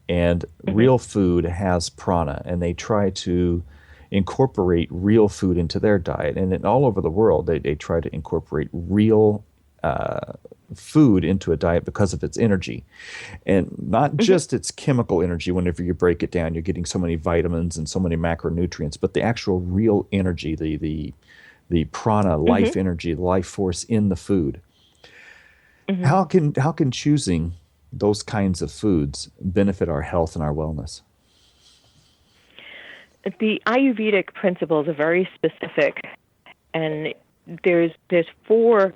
And real food has prana, and they try to incorporate real food into their diet. And all over the world, they try to incorporate real food into a diet because of its energy. And not just its chemical energy. Whenever you break it down, you're getting so many vitamins and so many macronutrients, but the actual real energy, the prana, life energy, life force in the food. How can choosing those kinds of foods benefit our health and our wellness? The Ayurvedic principles are very specific, and there's 4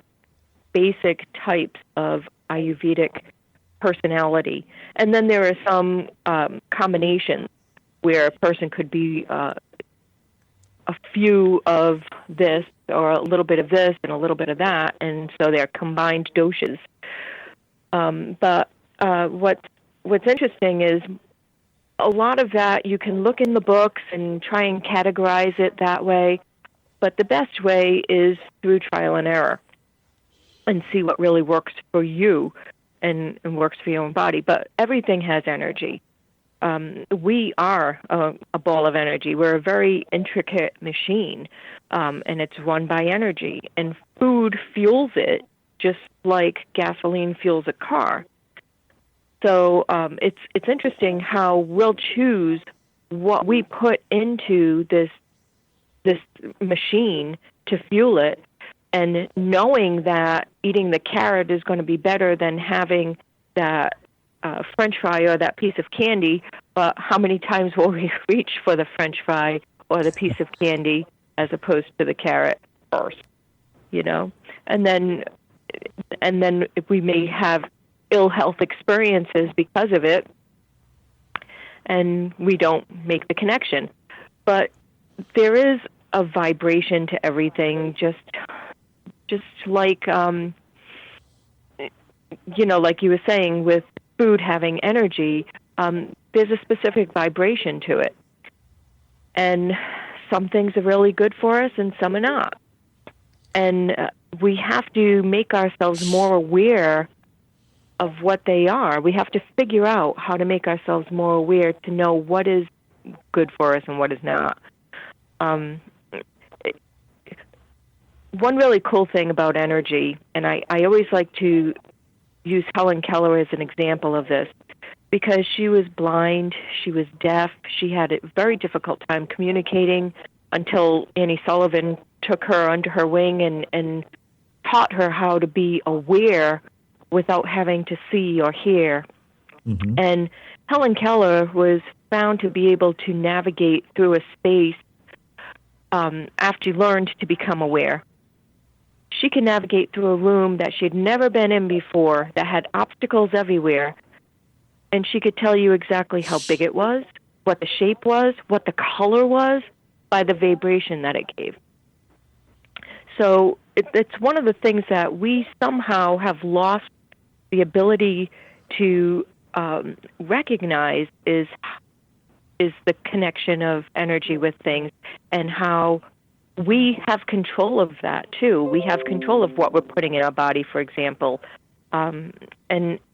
basic types of Ayurvedic personality, and then there are some combinations where a person could be a few of this or a little bit of this and a little bit of that, and so they're combined doshas. But what's interesting is a lot of that you can look in the books and try and categorize it that way, but the best way is through trial and error and see what really works for you and works for your own body. But everything has energy. we are a ball of energy. We're a very intricate machine, and it's run by energy. And food fuels it, just like gasoline fuels a car. So it's interesting how we'll choose what we put into this machine to fuel it, and knowing that eating the carrot is going to be better than having that French fry or that piece of candy, but how many times will we reach for the French fry or the piece of candy as opposed to the carrot first? And then we may have ill health experiences because of it, and we don't make the connection. But there is a vibration to everything, just like like you were saying with food having energy, there's a specific vibration to it. And some things are really good for us and some are not. And we have to make ourselves more aware of what they are. We have to figure out how to make ourselves more aware to know what is good for us and what is not. One really cool thing about energy, and I always like to use Helen Keller as an example of this, because she was blind, she was deaf, she had a very difficult time communicating until Annie Sullivan took her under her wing and taught her how to be aware without having to see or hear. Mm-hmm. And Helen Keller was found to be able to navigate through a space after she learned to become aware. She could navigate through a room that she had never been in before, that had obstacles everywhere, and she could tell you exactly how big it was, what the shape was, what the color was, by the vibration that it gave. So it's one of the things that we somehow have lost the ability to recognize is the connection of energy with things, and how we have control of that too. We have control of what we're putting in our body, for example, and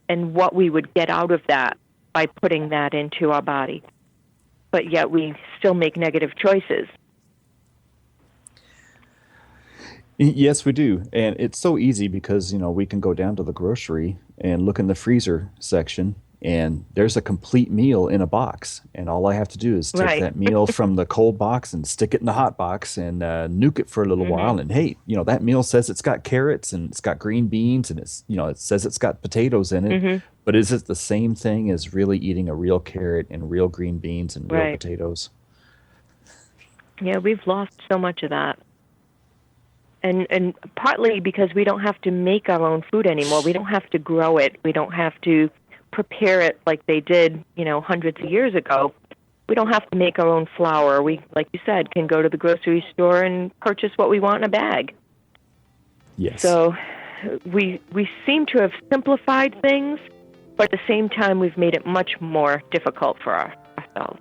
what we would get out of that by putting that into our body. But yet we still make negative choices. Yes, we do. And it's so easy because, we can go down to the grocery and look in the freezer section, and there's a complete meal in a box. And all I have to do is take that meal from the cold box and stick it in the hot box and nuke it for a little while. And hey, that meal says it's got carrots and it's got green beans and it's, it says it's got potatoes in it. Mm-hmm. But is it the same thing as really eating a real carrot and real green beans and real potatoes? Yeah, we've lost so much of that. And partly because we don't have to make our own food anymore. We don't have to grow it. We don't have to prepare it like they did, hundreds of years ago. We don't have to make our own flour. We, like you said, can go to the grocery store and purchase what we want in a bag. Yes. So we seem to have simplified things, but at the same time, we've made it much more difficult for ourselves.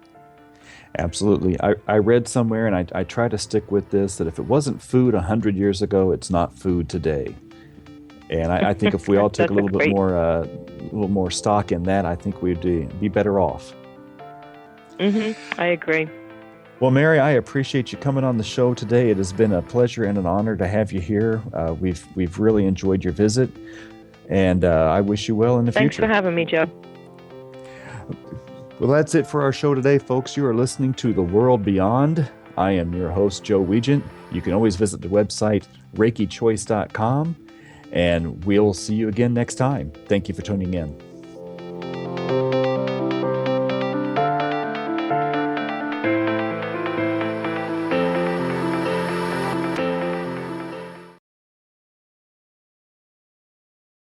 Absolutely. I read somewhere, and I try to stick with this, that if it wasn't food 100 years ago, it's not food today. And I think if we all took a little bit more stock in that, I think we'd be better off. Mm-hmm. I agree. Well, Mary, I appreciate you coming on the show today. It has been a pleasure and an honor to have you here. We've really enjoyed your visit, and I wish you well in the future. Thanks for having me, Joe. Well, that's it for our show today, folks. You are listening to The World Beyond. I am your host, Joe Weigant. You can always visit the website, reikichoice.com, and we'll see you again next time. Thank you for tuning in.